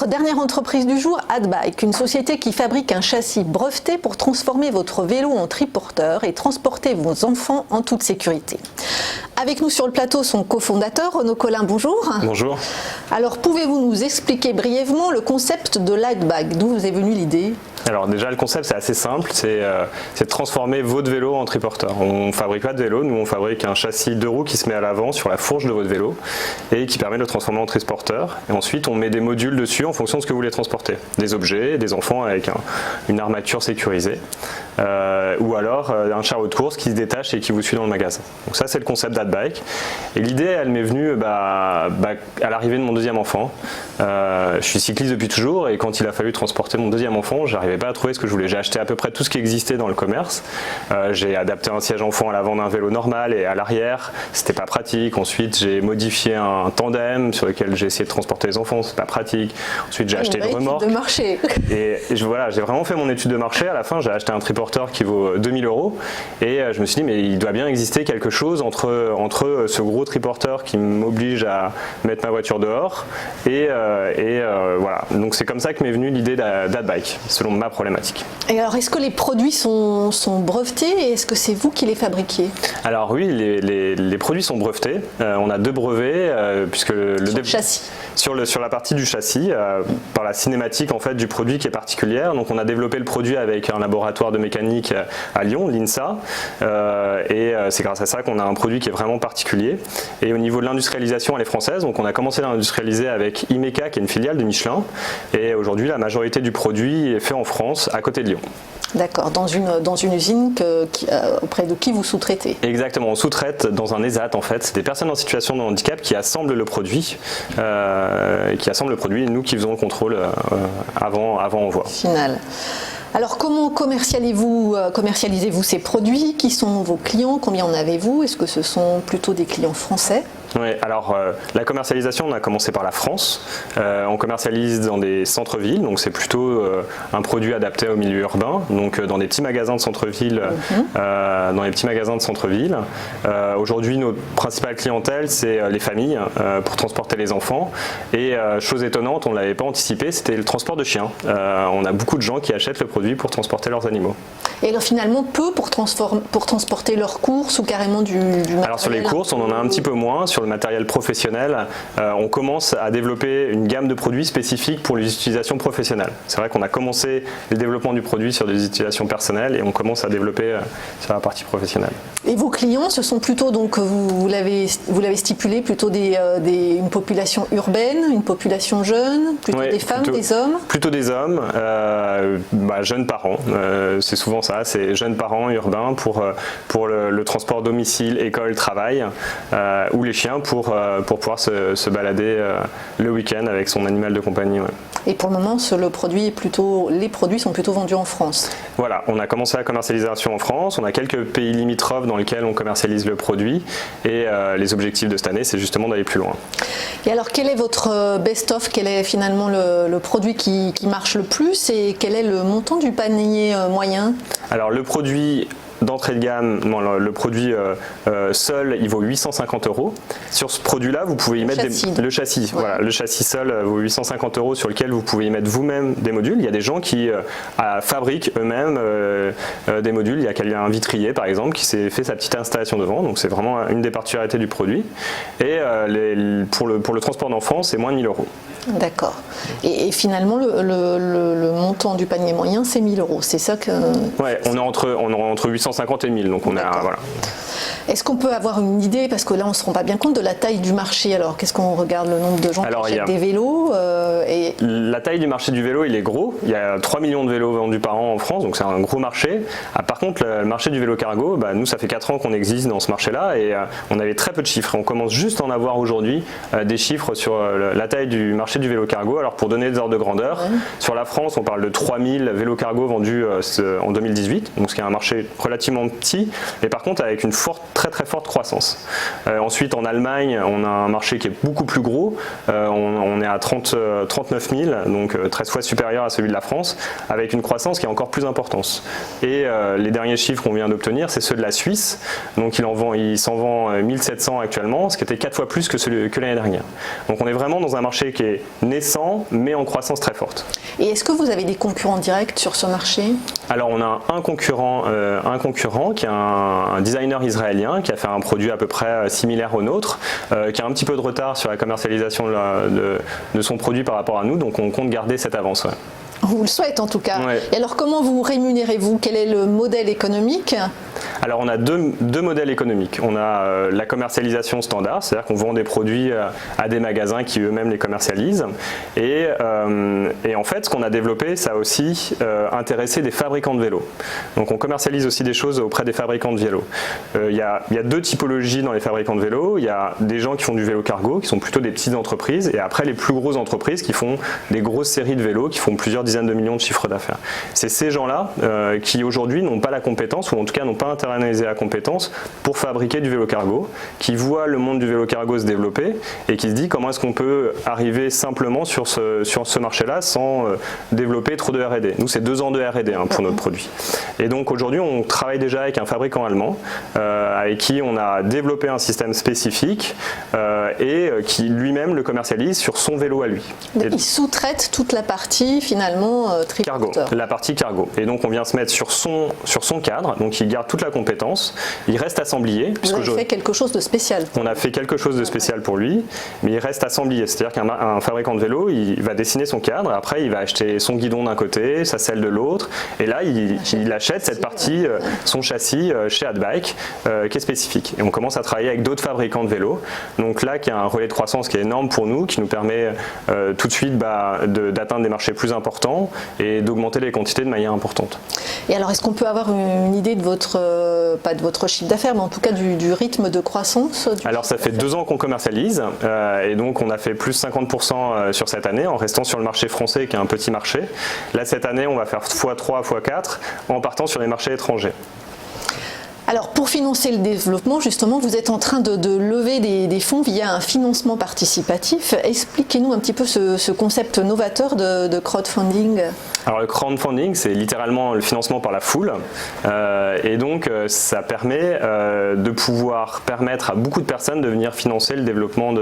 Notre dernière entreprise du jour, Adbike, une société qui fabrique un châssis breveté pour transformer votre vélo en triporteur et transporter vos enfants en toute sécurité. Avec nous sur le plateau son cofondateur, Renaud Collin, bonjour. Bonjour. Alors pouvez-vous nous expliquer brièvement le concept de l'Adbike? D'où vous est venue l'idée? Alors déjà le concept c'est assez simple, c'est de transformer votre vélo en triporteur. On ne fabrique pas de vélo, nous on fabrique un châssis 2 roues qui se met à l'avant sur la fourche de votre vélo et qui permet de le transformer en triporteur. Et ensuite on met des modules dessus en fonction de ce que vous voulez transporter. Des objets, des enfants avec une armature sécurisée ou alors un chariot de course qui se détache et qui vous suit dans le magasin. Donc ça c'est le concept d'Adbike. Et l'idée elle m'est venue à l'arrivée de mon deuxième enfant. Je suis cycliste depuis toujours et quand il a fallu transporter mon deuxième enfant, j'arrivais pas à trouver ce que je voulais. J'ai acheté à peu près tout ce qui existait dans le commerce. J'ai adapté un siège enfant à l'avant d'un vélo normal et à l'arrière. C'était pas pratique. Ensuite, j'ai modifié un tandem sur lequel j'ai essayé de transporter les enfants. C'est pas pratique. Ensuite, j'ai acheté une remorque. De marché. Et voilà, j'ai vraiment fait mon étude de marché. À la fin, j'ai acheté un triporteur qui vaut 2000 €. Et je me suis dit, mais il doit bien exister quelque chose entre ce gros triporteur qui m'oblige à mettre ma voiture dehors et voilà. Donc c'est comme ça que m'est venue l'idée d'Adbike, selon ma problématique. Et alors, est-ce que les produits sont brevetés et est-ce que c'est vous qui les fabriquez? Alors oui, les produits sont brevetés. On a 2 brevets, puisque le châssis. Sur la partie du châssis, par la cinématique en fait du produit qui est particulière. Donc on a développé le produit avec un laboratoire de mécanique à Lyon, l'INSA, et c'est grâce à ça qu'on a un produit qui est vraiment particulier. Et au niveau de l'industrialisation, elle est française. Donc on a commencé à l'industrialiser avec Imeca, qui est une filiale de Michelin. Et aujourd'hui, la majorité du produit est fait en France, à côté de Lyon. D'accord, dans une usine auprès de qui vous sous-traitez? Exactement, on sous-traite dans un ESAT en fait. C'est des personnes en situation de handicap qui assemblent le produit, et nous qui faisons le contrôle avant envoi. Final. Alors comment commercialisez-vous ces produits? Qui sont vos clients? Combien en avez-vous? Est-ce que ce sont plutôt des clients français? Oui, alors la commercialisation, on a commencé par la France. On commercialise dans des centres-villes, donc c'est plutôt un produit adapté au milieu urbain, donc dans des petits magasins de centre-ville. Aujourd'hui, notre principale clientèle, c'est les familles pour transporter les enfants. Et chose étonnante, on ne l'avait pas anticipé, c'était le transport de chiens. On a beaucoup de gens qui achètent le produit pour transporter leurs animaux. Et alors finalement, peu pour transporter leurs courses ou carrément du matériel? Alors sur les courses, on en a un petit peu moins. Sur le matériel professionnel, on commence à développer une gamme de produits spécifiques pour les utilisations professionnelles. C'est vrai qu'on a commencé le développement du produit sur des utilisations personnelles et on commence à développer sur la partie professionnelle. Et vos clients, ce sont plutôt, donc vous l'avez stipulé, plutôt une population urbaine, une population jeune, plutôt des femmes, des hommes? Plutôt des hommes, jeunes parents, c'est souvent ça, c'est jeunes parents urbains pour le transport domicile, école, travail, ou les chiens pour pouvoir se balader le week-end avec son animal de compagnie. Ouais. Et pour le moment, les produits sont plutôt vendus en France? Voilà, on a commencé la commercialisation en France, on a quelques pays limitrophes dans lesquels on commercialise le produit et les objectifs de cette année, c'est justement d'aller plus loin. Et alors, quel est votre best-of? Quel est finalement le produit qui marche le plus et quel est le montant du panier moyen? Alors, le produit d'entrée de gamme, le produit seul, il vaut 850 €. Sur ce produit-là, vous pouvez y mettre le châssis. Ouais. Voilà, le châssis seul vaut 850 € sur lequel vous pouvez y mettre vous-même des modules. Il y a des gens qui fabriquent eux-mêmes des modules. Il y a un vitrier, par exemple, qui s'est fait sa petite installation devant. Donc c'est vraiment une des particularités du produit. Et pour le transport d'enfants, c'est moins de 1000 €. D'accord. Et finalement, le montant du panier moyen, c'est 1000 €. C'est ça que... Ouais, on est entre 850 et 1000, donc on a... Voilà. Est-ce qu'on peut avoir une idée, parce que là on ne se rend pas bien compte de la taille du marché, alors qu'est-ce qu'on regarde, le nombre de gens qui achètent des vélos La taille du marché du vélo il est gros, il y a 3 millions de vélos vendus par an en France, donc c'est un gros marché. Par contre le marché du vélo cargo, nous ça fait 4 ans qu'on existe dans ce marché là et on avait très peu de chiffres, on commence juste à en avoir aujourd'hui des chiffres sur la taille du marché du vélo cargo. Alors pour donner des ordres de grandeur, sur la France on parle de 3000 vélos cargo vendus en 2018, donc ce qui est un marché relativement petit, mais par contre avec une très forte croissance. Ensuite en Allemagne on a un marché qui est beaucoup plus gros, on est à 39 000, donc 13 fois supérieur à celui de la France, avec une croissance qui est encore plus importante. Et les derniers chiffres qu'on vient d'obtenir, c'est ceux de la Suisse, donc il s'en vend 1700 actuellement, ce qui était 4 fois plus que l'année dernière. Donc on est vraiment dans un marché qui est est naissant, mais en croissance très forte. Et est-ce que vous avez des concurrents directs sur ce marché? Alors on a un concurrent qui est un designer israélien qui a fait un produit à peu près similaire au nôtre, qui a un petit peu de retard sur la commercialisation de son produit par rapport à nous, donc on compte garder cette avance. Ouais. On vous le souhaite en tout cas. Ouais. Et alors comment vous rémunérez-vous? Quel est le modèle économique? Alors on a deux modèles économiques. On a la commercialisation standard, c'est-à-dire qu'on vend des produits à des magasins qui eux-mêmes les commercialisent. Et en fait, ce qu'on a développé, ça a aussi intéressé des fabricants de vélos. Donc on commercialise aussi des choses auprès des fabricants de vélos. Il y a deux typologies dans les fabricants de vélos. Il y a des gens qui font du vélo cargo, qui sont plutôt des petites entreprises, et après les plus grosses entreprises qui font des grosses séries de vélos, qui font plusieurs dizaines de millions de chiffres d'affaires. C'est ces gens-là qui aujourd'hui n'ont pas la compétence, ou en tout cas n'ont pas internalisé la compétence pour fabriquer du vélo cargo, qui voient le monde du vélo cargo se développer et qui se dit comment est-ce qu'on peut arriver simplement sur ce marché-là sans développer trop de R&D. Nous, c'est 2 ans de R&D pour notre produit. Et donc aujourd'hui, on travaille déjà avec un fabricant allemand avec qui on a développé un système spécifique et qui lui-même le commercialise sur son vélo à lui. Il sous-traite toute la partie finalement triporteur. Cargo, la partie cargo. Et donc on vient se mettre sur son cadre, donc il garde toute la compétence, il reste assemblier. Vous avez fait quelque chose de spécial. On a fait quelque chose de spécial pour lui, mais il reste assemblier. C'est-à-dire qu'un fabricant de vélo, il va dessiner son cadre, après il va acheter son guidon d'un côté, sa selle de l'autre, et là il achète cette partie, son châssis chez Adbike, qui est spécifique. Et on commence à travailler avec d'autres fabricants de vélos. Donc là, qui a un relais de croissance qui est énorme pour nous, qui nous permet tout de suite d'atteindre des marchés plus importants et d'augmenter les quantités de manière importante. Et alors, est-ce qu'on peut avoir une idée de votre, pas de votre chiffre d'affaires, mais en tout cas du rythme de croissance? Alors, ça fait 2 ans qu'on commercialise et donc on a fait plus 50% sur cette année en restant sur le marché français qui est un petit marché. Là, cette année, on va faire x3, x4 en partant sur les marchés étrangers. Alors pour financer le développement, justement, vous êtes en train de lever des fonds via un financement participatif. Expliquez-nous un petit peu ce concept novateur de crowdfunding. Alors le crowdfunding, c'est littéralement le financement par la foule et donc ça permet de pouvoir permettre à beaucoup de personnes de venir financer le développement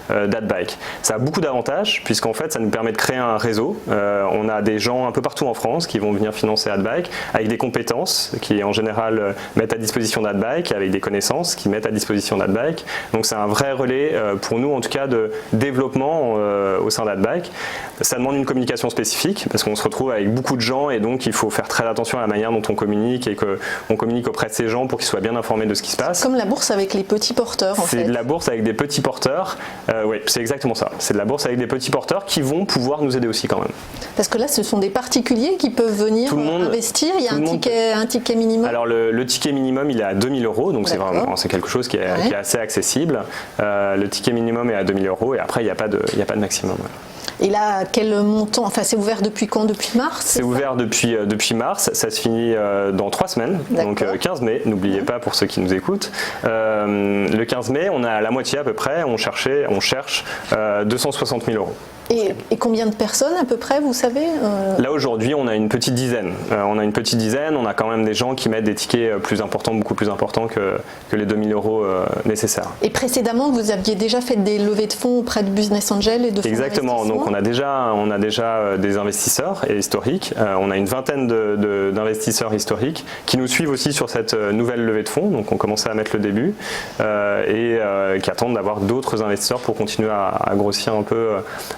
d'Adbike. Ça a beaucoup d'avantages puisqu'en fait ça nous permet de créer un réseau. On a des gens un peu partout en France qui vont venir financer Adbike avec des compétences qui en général mettent à disposition d'Adbike, avec des connaissances qui mettent à disposition d'Adbike. Donc c'est un vrai relais pour nous en tout cas de développement au sein d'Adbike. Ça demande une communication spécifique parce qu'on se retrouve avec beaucoup de gens et donc il faut faire très attention à la manière dont on communique et qu'on communique auprès de ces gens pour qu'ils soient bien informés de ce qui se passe. Comme la bourse avec les petits porteurs en fait. C'est de la bourse avec des petits porteurs, oui c'est exactement ça. C'est de la bourse avec des petits porteurs qui vont pouvoir nous aider aussi quand même. Parce que là ce sont des particuliers qui peuvent venir investir, il y a un ticket minimum. Alors le ticket minimum il est à 2 000 €, donc c'est quelque chose qui est assez accessible. Le ticket minimum est à 2 000 € et après il n'y a pas de maximum. Et là, quel montant? Enfin, c'est ouvert depuis quand? Depuis mars? C'est ouvert depuis mars, ça se finit dans 3 semaines, donc 15 mai, n'oubliez pas pour ceux qui nous écoutent. Le 15 mai, on a la moitié à peu près, on cherche 260 000 €. Et combien de personnes à peu près, vous savez? Là aujourd'hui, on a une petite dizaine. On a quand même des gens qui mettent des tickets plus importants, beaucoup plus importants que les 2 000 € nécessaires. Et précédemment, vous aviez déjà fait des levées de fonds auprès de Business Angel et de fonds Exactement. Donc on a déjà des investisseurs historiques. On a une vingtaine d'investisseurs historiques qui nous suivent aussi sur cette nouvelle levée de fonds. Donc on commençait à mettre le début et qui attendent d'avoir d'autres investisseurs pour continuer à grossir un peu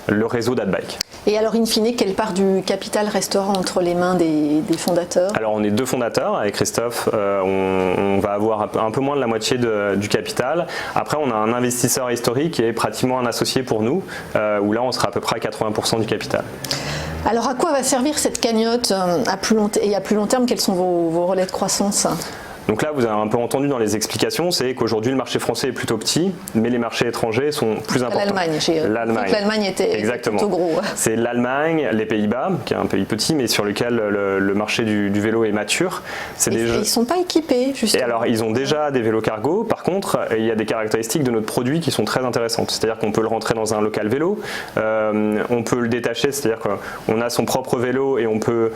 le réseau d'Adbike. Et alors, in fine, quelle part du capital restera entre les mains des fondateurs? Alors, on est 2 fondateurs. Avec Christophe, on va avoir un peu moins de la moitié du capital. Après, on a un investisseur historique qui est pratiquement un associé pour nous, où là, on sera à peu près à 80% du capital. Alors, à quoi va servir cette cagnotte à plus long terme? Quels sont vos relais de croissance? Donc là, vous avez un peu entendu dans les explications, c'est qu'aujourd'hui le marché français est plutôt petit, mais les marchés étrangers sont plus importants. L'Allemagne était plutôt gros. C'est l'Allemagne, les Pays-Bas, qui est un pays petit, mais sur lequel le marché du vélo est mature. Ils ne sont pas équipés, justement. Et alors, ils ont déjà des vélos cargo. Par contre, il y a des caractéristiques de notre produit qui sont très intéressantes. C'est-à-dire qu'on peut le rentrer dans un local vélo, on peut le détacher, c'est-à-dire qu'on a son propre vélo et on peut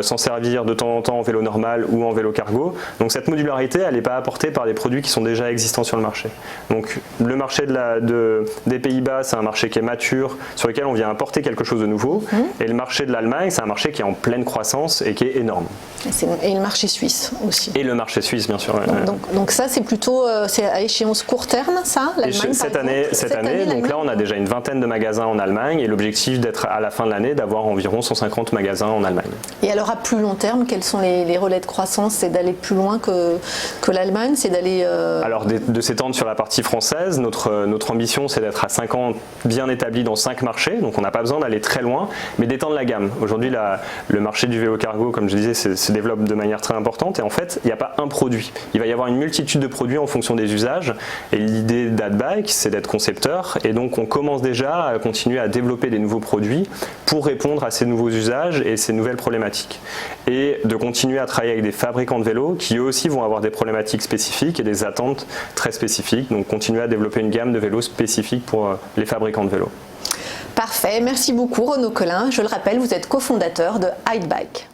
s'en servir de temps en temps en vélo normal ou en vélo cargo. Donc cette modularité, elle n'est pas apportée par des produits qui sont déjà existants sur le marché. Donc le marché des Pays-Bas, c'est un marché qui est mature, sur lequel on vient apporter quelque chose de nouveau. Et le marché de l'Allemagne, c'est un marché qui est en pleine croissance et qui est énorme. Et le marché suisse aussi. Et le marché suisse, bien sûr. Donc ça, c'est plutôt c'est à échéance court terme, ça, l'Allemagne? Cette année, donc là, on a déjà une vingtaine de magasins en Allemagne et l'objectif d'être à la fin de l'année d'avoir environ 150 magasins en Allemagne. Et alors à plus long terme, quels sont les relais de croissance? C'est d'aller plus loin que l'Allemagne? C'est d'aller Alors de s'étendre sur la partie française. Notre ambition, c'est d'être à 5 ans bien établi dans 5 marchés. Donc on n'a pas besoin d'aller très loin, mais d'étendre la gamme. Aujourd'hui, le marché du vélo cargo, comme je disais, se développe de manière très importante. Et en fait, il n'y a pas un produit. Il va y avoir une multitude de produits en fonction des usages. Et l'idée d'AdBike, c'est d'être concepteur. Et donc on commence déjà à continuer à développer des nouveaux produits pour répondre à ces nouveaux usages et ces nouvelles problématiques. Et de continuer à travailler avec des fabricants de vélos qui eux aussi vont avoir des problématiques spécifiques et des attentes très spécifiques. Donc continuer à développer une gamme de vélos spécifiques pour les fabricants de vélos. Parfait, merci beaucoup Renaud Collin. Je le rappelle, vous êtes cofondateur de AdBike.